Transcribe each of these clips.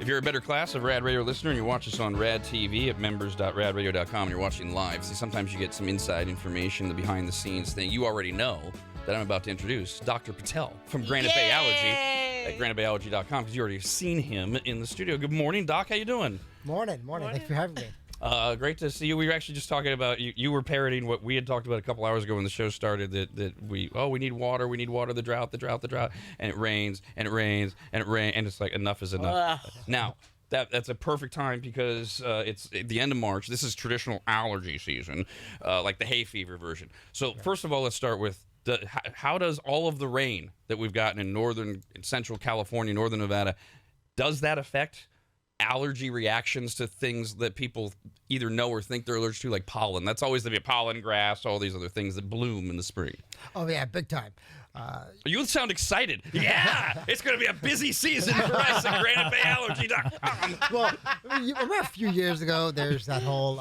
If you're a better class of Rad Radio listener and you watch us on RADTV at members.radradio.com and you're watching live, see, sometimes you get some inside information, the behind-the-scenes thing. You already know that I'm about to introduce Dr. Patel from Granite Bay Allergy at granitebayallergy.com because you already have seen him in the studio. Good morning, Doc. How you doing? Morning. Thanks for having me. Great to see you. We were actually just talking about, you were parroting what we had talked about a couple hours ago when the show started, that we need water, the drought, and it rains, and it's like enough is enough. Now, that's a perfect time because it's at the end of March. This is traditional allergy season, like the hay fever version. So first of all, let's start with how does all of the rain that we've gotten in central California, northern Nevada, does that affect allergy reactions to things that people either know or think they're allergic to, like pollen? That's always the pollen, grass, all these other things that bloom in the spring. Oh, yeah, big time. You sound excited. Yeah, it's going to be a busy season for us at GraniteBayAllergy.com. Well, you remember a few years ago, there's that whole,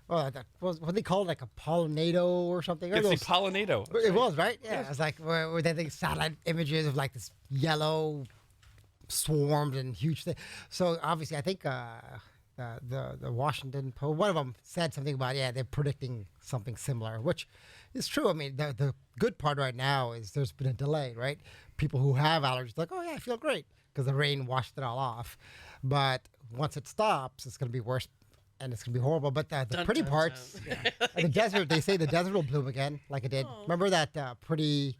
what they call it, like a pollinado or something? It's the pollinado. It was, right? Yeah, yes. It was like where they think satellite images of like this yellow swarmed and huge thing. So obviously, I think the Washington Post, one of them said something about they're predicting something similar, which is true. I mean, the good part right now is there's been a delay, right? People who have allergies like, oh yeah, I feel great because the rain washed it all off. But once it stops, it's going to be worse and it's going to be horrible. But the pretty parts, the desert, they say the desert will bloom again like it did. Oh. Remember that the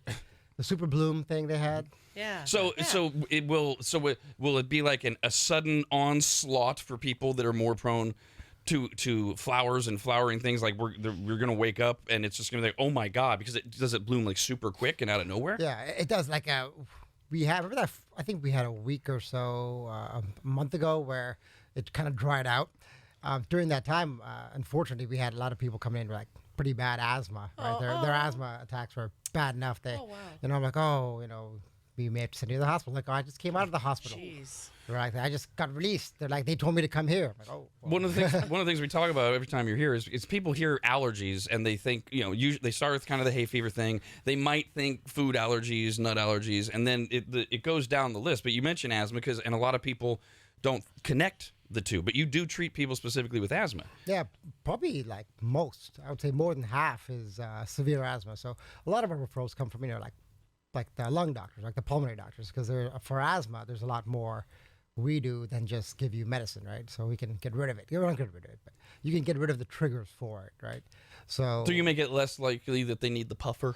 super bloom thing they had? Yeah. So it will. So will it be like a sudden onslaught for people that are more prone to flowers and flowering things? Like we're going to wake up and it's just going to be like, oh my God, because does it bloom like super quick and out of nowhere? Yeah, it does. Like remember that? I think we had a week or so a month ago where it kind of dried out. During that time, unfortunately, we had a lot of people coming in with like pretty bad asthma. Right? Their asthma attacks were bad enough. I'm like, we may have to send you to the hospital. Like, I just came out of the hospital. Jeez. They're like, I just got released. They're like, they told me to come here. I'm like, oh. Well. One of the things we talk about every time you're here is people hear allergies and they think, usually they start with kind of the hay fever thing. They might think food allergies, nut allergies, and then it goes down the list. But you mentioned asthma and a lot of people don't connect the two. But you do treat people specifically with asthma. Yeah, probably like most. I would say more than half is severe asthma. So a lot of our referrals come from, like the lung doctors, like the pulmonary doctors, because for asthma, there's a lot more we do than just give you medicine, right? So we can get rid of it. You don't get rid of it, but you can get rid of the triggers for it, right? So you make it less likely that they need the puffer?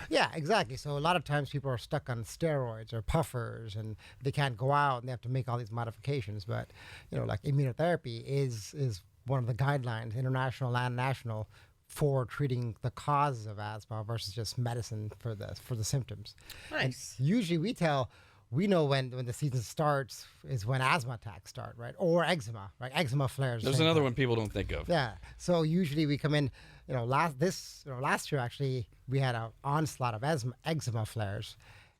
Yeah, exactly. So a lot of times people are stuck on steroids or puffers and they can't go out and they have to make all these modifications. But, like immunotherapy is one of the guidelines, international and national, for treating the cause of asthma versus just medicine for the symptoms. Nice. And usually we know when the season starts is when asthma attacks start, right? Or eczema, right? Eczema flares. There's another one people don't think of. Yeah. So usually we come in, last year actually we had an onslaught of eczema flares.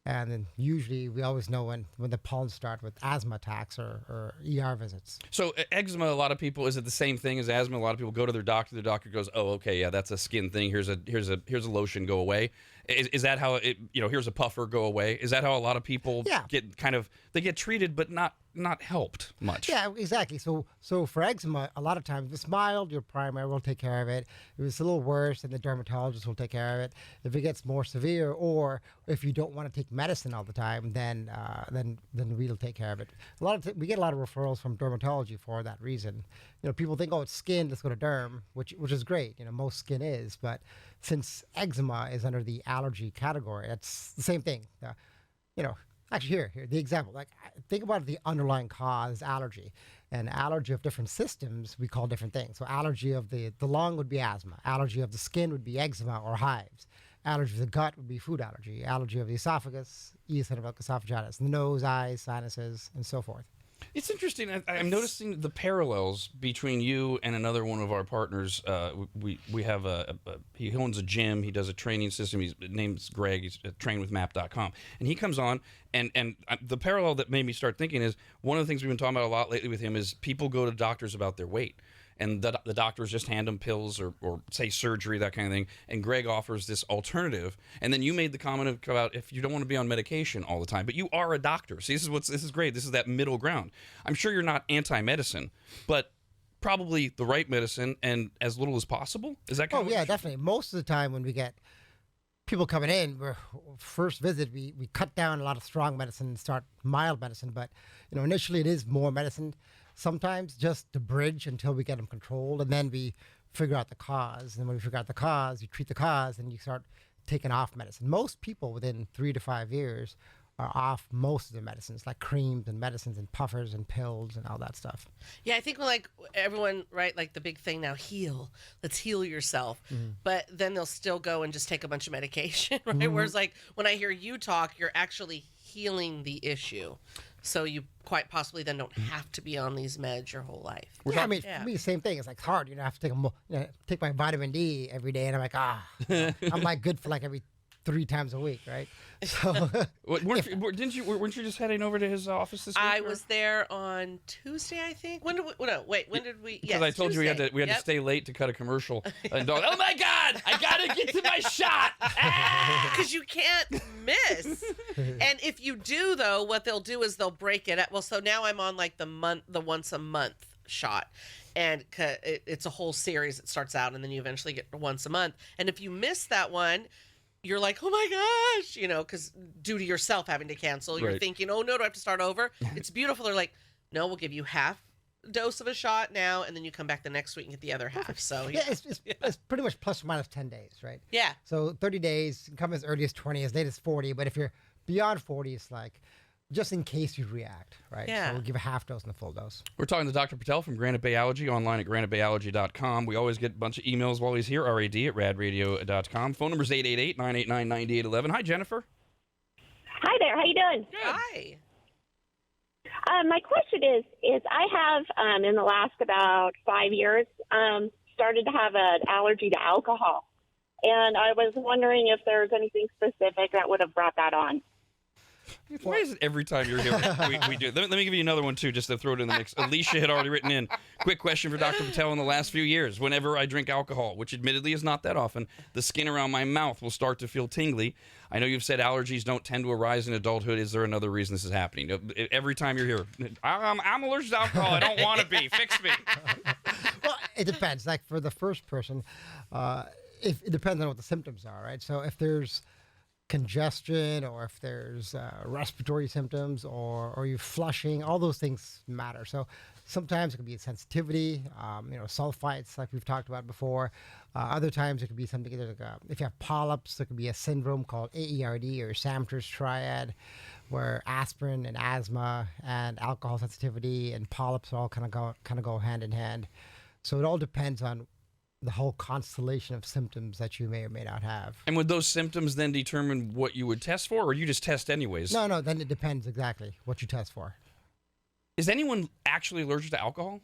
And then usually we always know when the pollen start with asthma attacks or ER visits. So eczema, a lot of people, is it the same thing as asthma? A lot of people go to their doctor. The doctor goes, "Oh, okay, yeah, that's a skin thing. Here's a lotion, go away." Is that how it? Here's a puffer, go away. Is that how a lot of people get treated but not helped much? Yeah, exactly. So for eczema, a lot of times, if it's mild, your primary will take care of it. If it's a little worse, then the dermatologist will take care of it. If it gets more severe, or if you don't want to take medicine all the time, then we'll take care of it. We get a lot of referrals from dermatology for that reason. People think, oh, it's skin, let's go to derm, which is great. Most skin is, but since eczema is under the allergy category, that's the same thing. Actually, here, the example. Like, think about the underlying cause, allergy. And allergy of different systems, we call different things. So allergy of the lung would be asthma. Allergy of the skin would be eczema or hives. Allergy of the gut would be food allergy. Allergy of the esophagus, eosinophilic esophagitis. The nose, eyes, sinuses, and so forth. It's interesting. I'm noticing the parallels between you and another one of our partners. We have he owns a gym. He does a training system. His name's Greg. He's trainwithmap.com. And he comes on, and the parallel that made me start thinking is one of the things we've been talking about a lot lately with him is people go to doctors about their weight. and the doctors just hand them pills or say surgery, that kind of thing. And Greg offers this alternative. And then you made the comment about if you don't want to be on medication all the time, but you are a doctor. See, this is great. This is that middle ground. I'm sure you're not anti-medicine, but probably the right medicine and as little as possible. Is that kind of yeah, definitely. Most of the time when we get people coming in, first visit, we cut down a lot of strong medicine and start mild medicine. But initially it is more medicine. Sometimes just to bridge until we get them controlled, and then we figure out the cause. And when we figure out the cause, you treat the cause, and you start taking off medicine. Most people within 3 to 5 years are off most of their medicines, like creams and medicines and puffers and pills and all that stuff. Yeah, I think like everyone, right, like the big thing now, heal. Let's heal yourself. But then they'll still go and just take a bunch of medication, right? Whereas like when I hear you talk, you're actually healing the issue. So you quite possibly then don't have to be on these meds your whole life. Yeah, I mean, for me, the same thing. It's like hard. I have to take my vitamin D every day, and I'm like, I'm like good for like every 3 times a week, right? So, weren't you just heading over to his office this week? I was there on Tuesday, I think. When did we? Because I told Tuesday. you we had to stay late to cut a commercial. And oh my God, I gotta get to my shot. Because you can't miss. And if you do, though, what they'll do is they'll break it up. Well, so now I'm on like the once a month shot. And it's a whole series. It starts out, and then you eventually get once a month. And if you miss that one, you're like, oh my gosh, because due to yourself having to cancel, you're thinking, oh no, do I have to start over? It's beautiful. They're like, no, we'll give you half dose of a shot now, and then you come back the next week and get the other half. So it's pretty much plus or minus 10 days, right? Yeah. So 30 days, you can come as early as 20, as late as 40. But if you're beyond 40, it's like, just in case you react, right? Yeah. So we'll give a half dose and a full dose. We're talking to Dr. Patel from Granite Bay Allergy, online at granitebayallergy.com. We always get a bunch of emails while he's here, rad@radradio.com. Phone number is 888-989-9811. Hi, Jennifer. Hi there. How you doing? Good. Hi. My question is I have, in the last about 5 years, started to have an allergy to alcohol. And I was wondering if there's anything specific that would have brought that on. Why is it every time you're here we do? Let me give you another one, too, just to throw it in the mix. Alicia had already written in. Quick question for Dr. Patel. In the last few years, whenever I drink alcohol, which admittedly is not that often, the skin around my mouth will start to feel tingly. I know you've said allergies don't tend to arise in adulthood. Is there another reason this is happening? Every time you're here, I'm allergic to alcohol. I don't want to be. Fix me. Well, it depends. Like for the first person, if it depends on what the symptoms are, right? So if there's congestion or if there's respiratory symptoms or you're flushing, all those things matter. So sometimes it can be a sensitivity, sulfites like we've talked about before. Other times it could be something like if you have polyps, there could be a syndrome called AERD or Samter's triad, where aspirin and asthma and alcohol sensitivity and polyps all kind of go hand in hand. So it all depends on the whole constellation of symptoms that you may or may not have. And would those symptoms then determine what you would test for, or you just test anyways? No, then it depends exactly what you test for. Is anyone actually allergic to alcohol?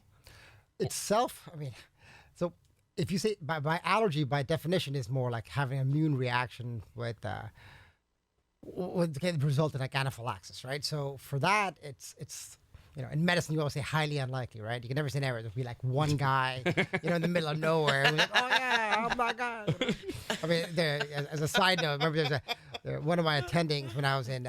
Itself, I mean, so if you say by allergy, by definition, is more like having an immune reaction with can result in like anaphylaxis, right? So for that, it's in medicine, you always say highly unlikely, right? You can never say never. There'll be like one guy, in the middle of nowhere, who's like, oh yeah, oh my God. I mean, as a side note, remember one of my attendings when I was in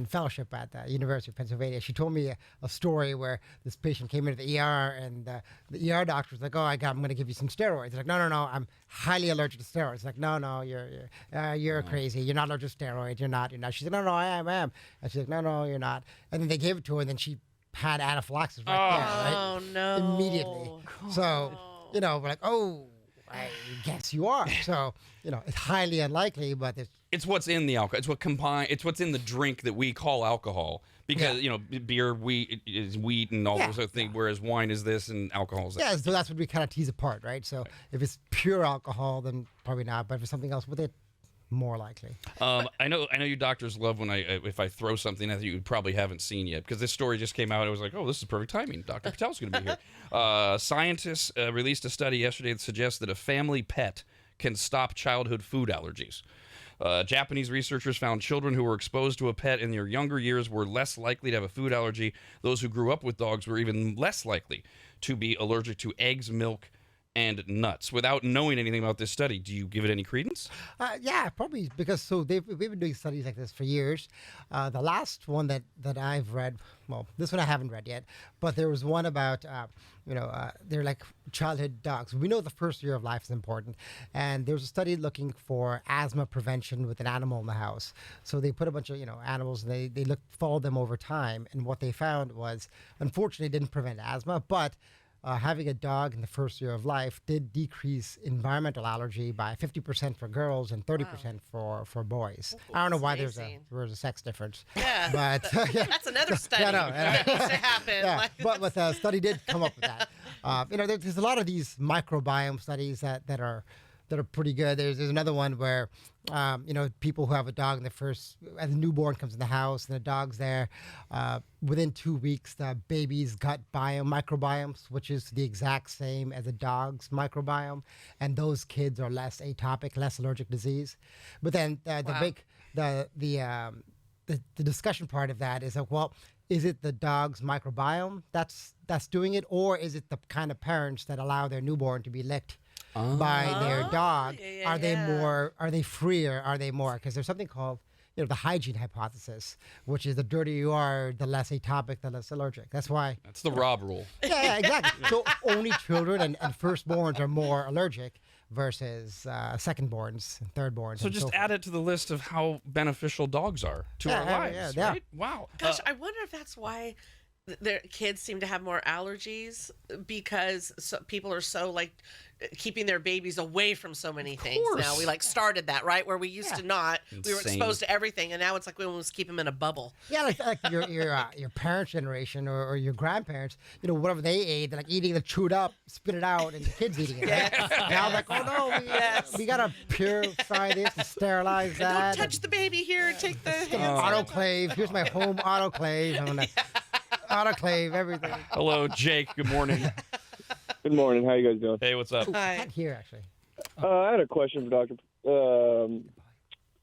fellowship at the University of Pennsylvania. She told me a story where this patient came into the ER and the ER doctor was like, oh, I'm going to give you some steroids. He's like, no, I'm highly allergic to steroids. Like, no, you're crazy. You're not allergic to steroids. You're not. She's like, no, I am. And she's like, no, you're not. And then they gave it to her, and then she had anaphylaxis right there, right? Oh, no. Immediately. So, we're like, oh, I guess you are. So, it's highly unlikely, but it's what's in the alcohol. It's what's in the drink that we call alcohol. Because, beer, wheat is wheat and all those other things, whereas wine is this and alcohol is that. Yeah, so that's what we kind of tease apart, right? So if it's pure alcohol, then probably not. But if it's something else with it, more likely. I know you doctors love when if I throw something that you probably haven't seen yet, because this story just came out. I was like, oh, this is perfect timing. Dr. Patel's going to be here. Scientists released a study yesterday that suggests that a family pet can stop childhood food allergies. Japanese researchers found children who were exposed to a pet in their younger years were less likely to have a food allergy. Those who grew up with dogs were even less likely to be allergic to eggs, milk, and nuts. Without knowing anything about this study, do you give it any credence? Yeah, probably because we've been doing studies like this for years. The last one that I've read, well, this one I haven't read yet, but there was one about they're like childhood dogs. We know the first year of life is important, and there was a study looking for asthma prevention with an animal in the house. So they put a bunch of animals, and they followed them over time, and what they found was, unfortunately, it didn't prevent asthma, but having a dog in the first year of life did decrease environmental allergy by 50% for girls and 30% for boys. I don't know why there's a sex difference. Yeah, but that's another study that needs to happen. Yeah, but the study did come up with that. There's a lot of these microbiome studies that are pretty good. There's another one where, people who have a dog in as a newborn comes in the house and the dog's there, within 2 weeks, the baby's gut microbiome switches to the exact same as a dog's microbiome, and those kids are less atopic, less allergic disease. But then the discussion part of that is like, well, is it the dog's microbiome that's doing it, or is it the kind of parents that allow their newborn to be licked by their dog? Are they freer? Are they more? Because there's something called, the hygiene hypothesis, which is the dirtier you are, the less atopic, the less allergic. That's why. That's the Rob rule. Yeah, exactly. So only children and firstborns are more allergic versus secondborns and thirdborns. So just add it to the list of how beneficial dogs are to our lives, right? Wow. Gosh, I wonder if that's why their kids seem to have more allergies, because people are so keeping their babies away from so many things now. We started that, right, where we used to not. Insane. We were exposed to everything, and now it's like we almost keep them in a bubble. Yeah, like your parents' generation or your grandparents, whatever they ate, they're eating it, chewed up, spit it out, and the kids eating it. Right? Now like, oh no, we gotta purify this and sterilize that. Don't touch the baby here. Take the autoclave. Here's my home autoclave. I'm gonna autoclave everything. Hello, Jake. Good morning. Good morning. How you guys doing? Hey, what's up? Hi. Not here, actually. I had a question for Doctor.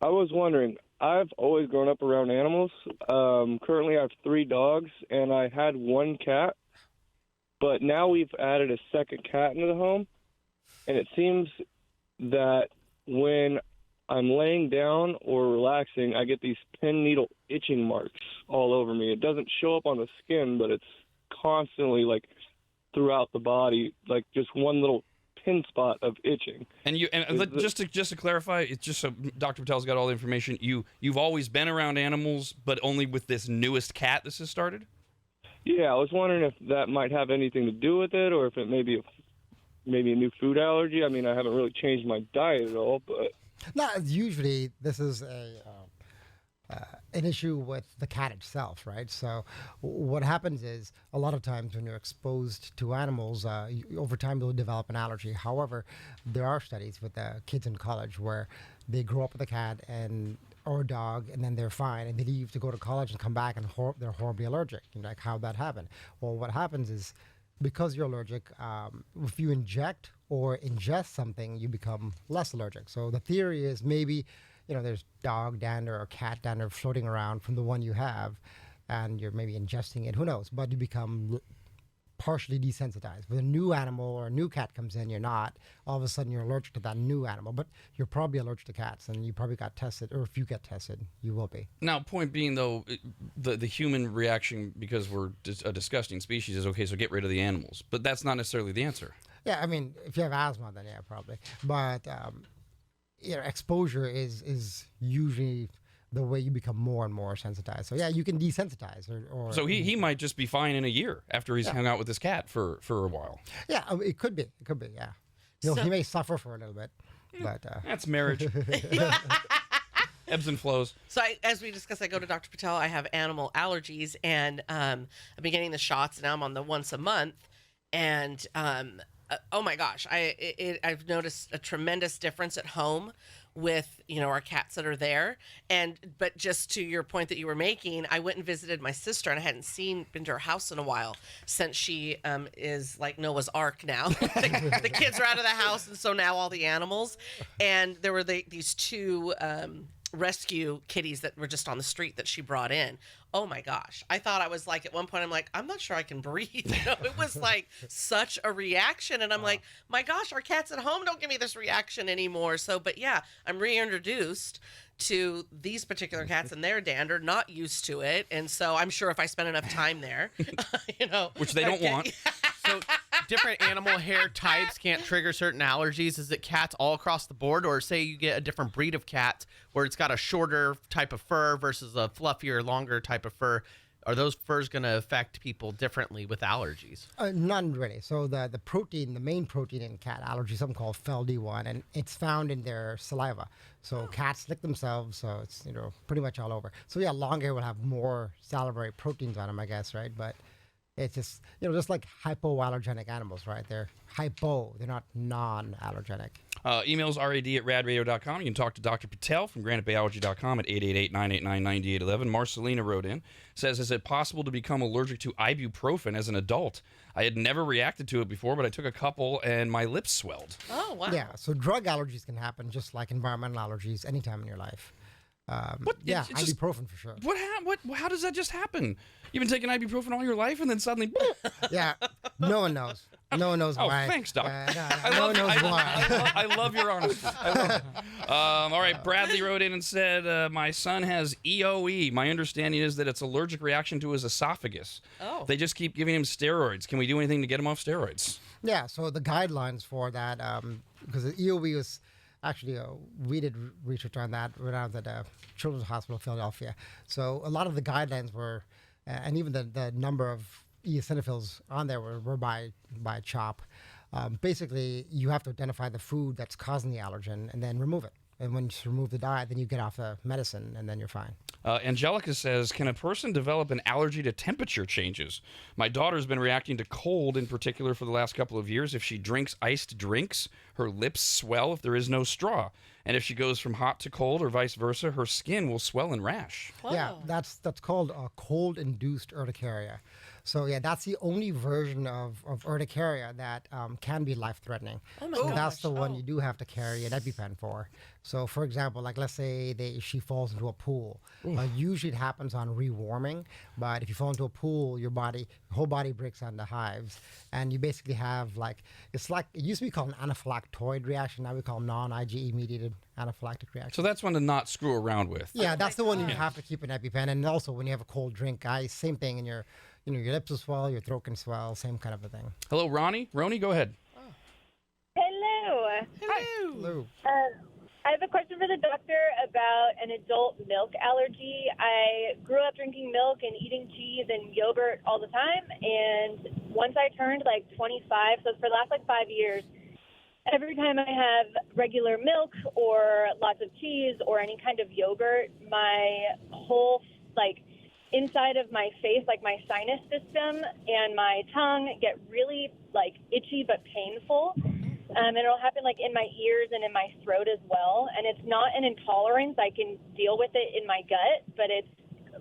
I was wondering, I've always grown up around animals. Currently, I have 3 dogs, and I had 1 cat. But now we've added a second cat into the home, and it seems that when I'm laying down or relaxing, I get these pin needle itching marks all over me. It doesn't show up on the skin, but it's constantly throughout the body, just one little pin spot of itching. And just to clarify, it's just so Dr. Patel's got all the information. You've always been around animals, but only with this newest cat this has started? Yeah, I was wondering if that might have anything to do with it, or if it may be maybe a new food allergy. I mean, I haven't really changed my diet at all, but no, usually this is an issue with the cat itself, right? So what happens is a lot of times when you're exposed to animals, over time you'll develop an allergy. However, there are studies with kids in college where they grow up with a cat or a dog, and then they're fine, and they leave to go to college and come back and they're horribly allergic. How'd that happen? Well, what happens is, because you're allergic, if you inject or ingest something, you become less allergic. So the theory is maybe there's dog dander or cat dander floating around from the one you have, and you're maybe ingesting it. Who knows? But you become partially desensitized. When a new animal or a new cat comes in, you're not. All of a sudden, you're allergic to that new animal. But you're probably allergic to cats, and you probably got tested. Or if you get tested, you will be. Now, point being, though, the human reaction, because we're a disgusting species, is okay, so get rid of the animals. But that's not necessarily the answer. Yeah, I mean, if you have asthma, then yeah, probably. But exposure is usually the way you become more and more sensitized. So yeah, you can desensitize or so he might just be fine in a year after he's hung out with his cat for a while. Yeah, it could be. Yeah. He may suffer for a little bit, but that's marriage. Ebbs and flows. So as we discussed, I go to Dr. Patel. I have animal allergies, and I've been getting the shots, and now I'm on the once a month. And oh my gosh, I've noticed a tremendous difference at home with, our cats that are there. But just to your point that you were making, I went and visited my sister, and I hadn't been to her house in a while since she is like Noah's Ark now. The kids are out of the house, and so now all the animals. And there were these two rescue kitties that were just on the street that she brought in. Oh my gosh. I thought I was like, at one point, I'm like, I'm not sure I can breathe. It was like such a reaction. And I'm like, my gosh, our cats at home don't give me this reaction anymore. So, but yeah, I'm reintroduced to these particular cats and their dander, not used to it. And so I'm sure if I spend enough time there, which they don't want. So different animal hair types can't trigger certain allergies. Is it cats all across the board? Or say you get a different breed of cat where it's got a shorter type of fur versus a fluffier, longer type of fur. Are those furs going to affect people differently with allergies? None really. So the main protein in cat allergy is something called FeLD1, and it's found in their saliva. So cats lick themselves, so it's pretty much all over. So yeah, long hair will have more salivary proteins on them, I guess, right? But it's just just like hypoallergenic animals, right? They're they're not non-allergenic. Emails rad@radradio.com. You can talk to Dr. Patel from granitebayallergy.com at 888-989-9811. Marcelina wrote in, says, is it possible to become allergic to ibuprofen as an adult? I had never reacted to it before, but I took a couple and my lips swelled. Oh, wow. Yeah, so drug allergies can happen just like environmental allergies anytime in your life. Yeah, ibuprofen for sure. How does that just happen? You've been taking ibuprofen all your life and then suddenly... Yeah, no one knows. No one knows why. Oh, thanks, Doc. No one knows why. I love your honesty. I love it. All right, Bradley wrote in and said, my son has EOE. My understanding is that it's allergic reaction to his esophagus. Oh. They just keep giving him steroids. Can we do anything to get him off steroids? Yeah, so the guidelines for that, because the EOE was... Actually, we did research on that when I was at Children's Hospital of Philadelphia. So a lot of the guidelines were, and even the number of eosinophils on there were by CHOP. Basically, you have to identify the food that's causing the allergen and then remove it. And when you remove the diet, then you get off the medicine, and then you're fine. Angelica says, can a person develop an allergy to temperature changes? My daughter's been reacting to cold in particular for the last couple of years. If she drinks iced drinks, her lips swell if there is no straw. And if she goes from hot to cold or vice versa, her skin will swell and rash. Wow. Yeah, that's called a cold-induced urticaria. So yeah, that's the only version of urticaria that can be life-threatening. Oh my so gosh. that's the one you do have to carry an EpiPen for. So for example, like let's say she falls into a pool. Usually it happens on rewarming, but if you fall into a pool, your whole body breaks down to hives, and you basically have it used to be called an anaphylactoid reaction. Now we call them non-IgE mediated anaphylactic reaction. So that's one to not screw around with. Yeah, that's the one you have to keep an EpiPen. And also when you have a cold drink, same thing in your your lips will swell, your throat can swell, same kind of a thing. Hello, Ronnie. Ronnie, go ahead. Hello. Hello. I have a question for the doctor about an adult milk allergy. I grew up drinking milk and eating cheese and yogurt all the time, and once I turned 25, so for the last 5 years, every time I have regular milk or lots of cheese or any kind of yogurt, my whole inside of my face, my sinus system and my tongue get really itchy but painful. And it'll happen in my ears and in my throat as well. And it's not an intolerance. I can deal with it in my gut, but it's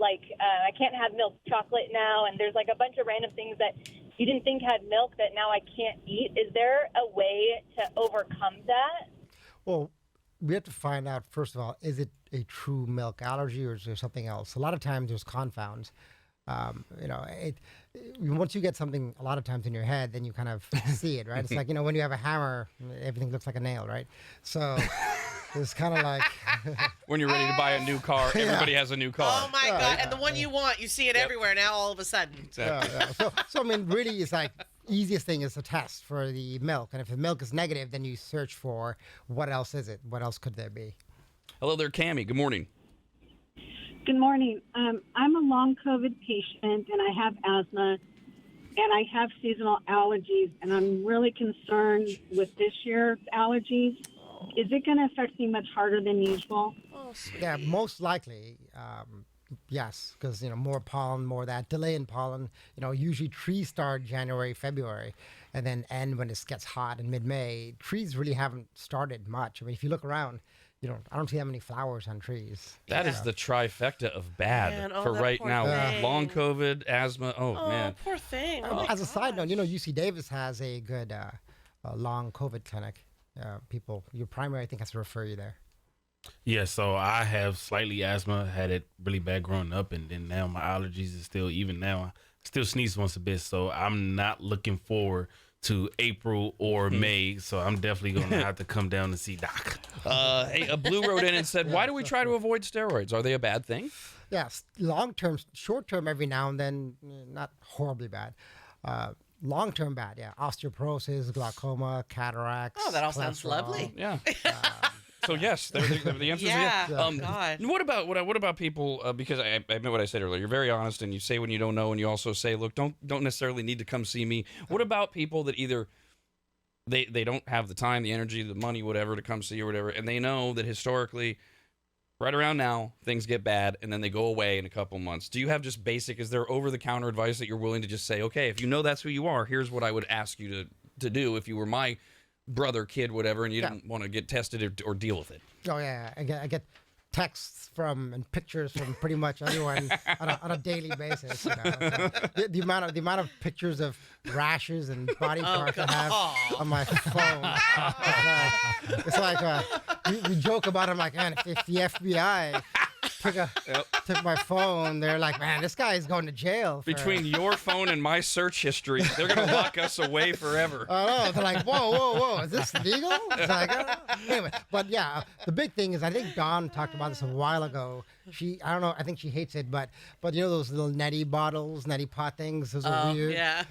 I can't have milk chocolate now. And there's a bunch of random things that you didn't think had milk that now I can't eat. Is there a way to overcome that? Well, we have to find out, first of all, is it a true milk allergy or is there something else? A lot of times there's confounds. Once you get something a lot of times in your head, then you kind of see it, right? It's like, when you have a hammer, everything looks like a nail, right? So it's kind of like... When you're ready to buy a new car, everybody has a new car. Oh, my God. And the one you want, you see it everywhere now all of a sudden. Exactly. So, really, it's easiest thing is to test for the milk. And if the milk is negative, then you search for what else is it? What else could there be? Hello there, Cammie. Good morning. Good morning. I'm a long COVID patient, and I have asthma, and I have seasonal allergies, and I'm really concerned with this year's allergies. Is it going to affect me much harder than usual? Yeah, most likely, yes, because, more pollen, more that delay in pollen. Usually trees start January, February, and then end when it gets hot in mid-May. Trees really haven't started much. I mean, if you look around, I don't see that many flowers on trees. That is the trifecta of bad Man, oh, for that right poor now. thing. Long COVID, asthma. Oh, man. poor thing. Oh, As a side note, gosh. UC Davis has a good long COVID clinic. Your primary, I think, has to refer you there. Yeah, so I have slightly asthma, had it really bad growing up, and then now my allergies is still, even now, I still sneeze once a bit, so I'm not looking forward to April or May, so I'm definitely going to have to come down and see Doc. Hey, a Blue wrote in and said, why do we try to avoid steroids? Are they a bad thing? Yes, long term, short term, every now and then, not horribly bad. Long term, bad, yeah. Osteoporosis, glaucoma, cataracts. Oh, that all sounds cholesterol. lovely. Yeah. So yes, the answer is Yeah. yes. Oh, God. What about people? Because I admit what I said earlier. You're very honest, and you say when you don't know, and you also say, look, don't necessarily need to come see me. What about people that either they don't have the time, the energy, the money, whatever, to come see you or whatever, and they know that historically, right around now, things get bad, and then they go away in a couple months. Do you have just basic? Is there over-the-counter advice that you're willing to just say, okay, if you know that's who you are, here's what I would ask you to do if you were my brother, kid, whatever, and you didn't want to get tested or deal with it? Oh yeah, I get texts from and pictures from pretty much anyone on a daily basis. So the amount of pictures of rashes and body parts I have on my phone. It's like we joke about it. I'm like, man, if the FBI took my phone, they're like, man, this guy is going to jail. Between your phone and my search history, they're going to lock us away forever. Oh, they're like, whoa, is this legal? It's like, anyway, but yeah, the big thing is, I think Dawn talked about this a while ago. I don't know, I think she hates it, but you know those little neti bottles, neti pot things, those are weird. Yeah.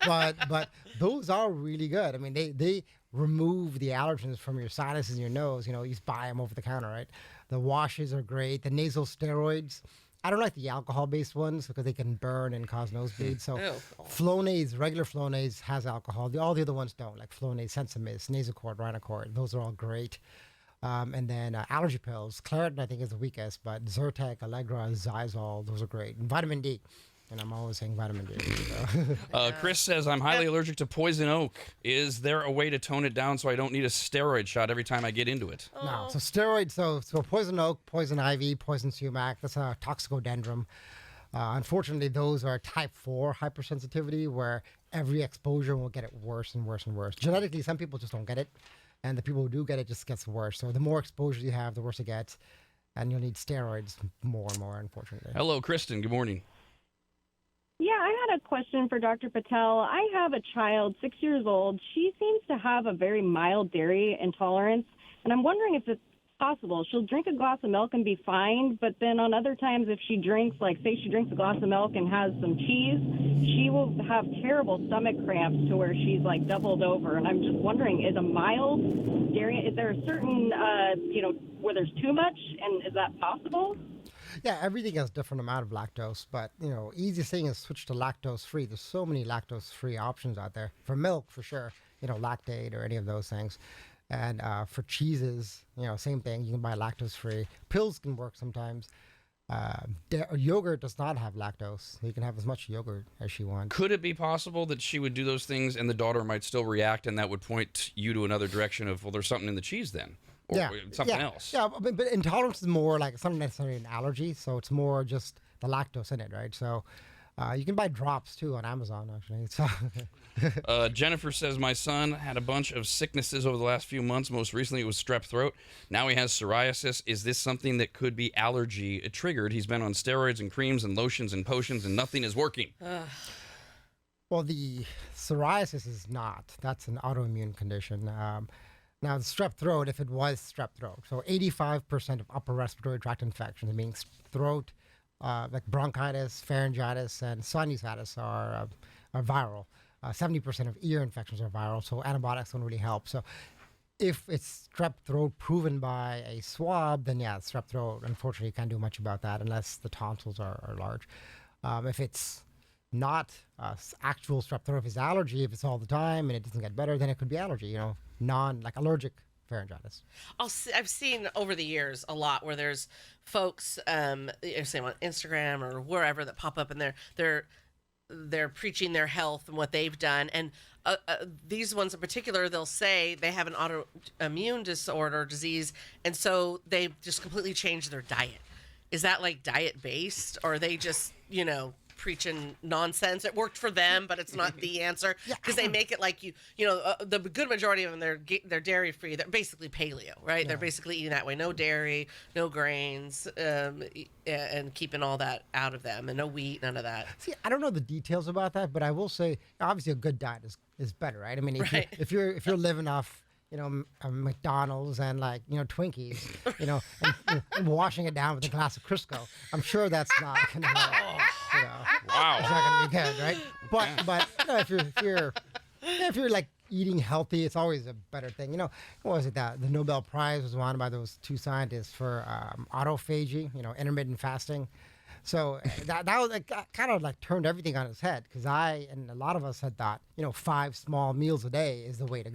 But those are really good. I mean, they remove the allergens from your sinuses and your nose. You just buy them over the counter, right? The washes are great. The nasal steroids. I don't like the alcohol-based ones because they can burn and cause nosebleeds. So Ew. Flonase, regular Flonase has alcohol. All the other ones don't, like Flonase, Sensimis, Nasacort, Rhinocort. Those are all great. And then allergy pills. Claritin, I think, is the weakest, but Zyrtec, Allegra, Zysol, those are great. And vitamin D. And I'm always saying vitamin D. So. Chris says, I'm highly allergic to poison oak. Is there a way to tone it down so I don't need a steroid shot every time I get into it? No, so steroids, so poison oak, poison ivy, poison sumac, that's a toxicodendron. Unfortunately, those are type 4 hypersensitivity where every exposure will get it worse and worse and worse. Genetically, some people just don't get it, and the people who do get it just gets worse. So the more exposure you have, the worse it gets, and you'll need steroids more and more, unfortunately. Hello, Kristen. Good morning. Yeah, I had a question for Dr. Patel. I have a child, 6 years old. She seems to have a very mild dairy intolerance, and I'm wondering if it's possible. She'll drink a glass of milk and be fine, but then on other times if she drinks, like say she drinks a glass of milk and has some cheese, she will have terrible stomach cramps to where she's like doubled over. And I'm just wondering, is a mild dairy, is there a certain, where there's too much, and is that possible? Yeah, everything has different amount of lactose, but easiest thing is switch to lactose free. There's so many lactose free options out there for milk, for sure. Lactate or any of those things, and for cheeses, same thing. You can buy lactose free. Pills can work sometimes. Yogurt does not have lactose. You can have as much yogurt as she wants. Could it be possible that she would do those things and the daughter might still react, and that would point you to another direction of, well, there's something in the cheese then? Or something else. Yeah, but intolerance is more like it's not necessarily an allergy, so it's more just the lactose in it, right? So you can buy drops too on Amazon, actually. So Jennifer says, my son had a bunch of sicknesses over the last few months. Most recently, it was strep throat. Now he has psoriasis. Is this something that could be allergy triggered? He's been on steroids and creams and lotions and potions, and nothing is working. Well, the psoriasis is not. That's an autoimmune condition. Now, the strep throat, if it was strep throat, so 85% of upper respiratory tract infections, meaning throat, like bronchitis, pharyngitis, and sinusitis are viral. 70% of ear infections are viral, so antibiotics don't really help. So if it's strep throat proven by a swab, then yeah, strep throat, unfortunately, you can't do much about that unless the tonsils are large. If it's not actual strep throat, if it's allergy, if it's all the time and it doesn't get better, then it could be allergy, allergic pharyngitis. I've seen over the years a lot where there's folks, say on Instagram or wherever, that pop up and they're they're preaching their health and what they've done, and these ones in particular, they'll say they have an autoimmune disorder, disease, and so they just completely change their diet. Is that like diet based, or are they just preaching nonsense? It worked for them, but it's not the answer, because they make it like the good majority of them, they're dairy free. They're basically paleo, right? They're basically eating that way. No dairy, no grains, and keeping all that out of them, and no wheat, none of that. See, I don't know the details about that, but I will say, obviously, a good diet is better, right? I mean, if you're living off McDonald's and Twinkies, and washing it down with a glass of Crisco, I'm sure that's not gonna help. Wow. It's not gonna be good, right? But if you're like eating healthy, it's always a better thing. What was it that the Nobel Prize was won by those two scientists for autophagy, intermittent fasting. So that was kind of like turned everything on its head, because I and a lot of us had thought 5 small meals a day is the way to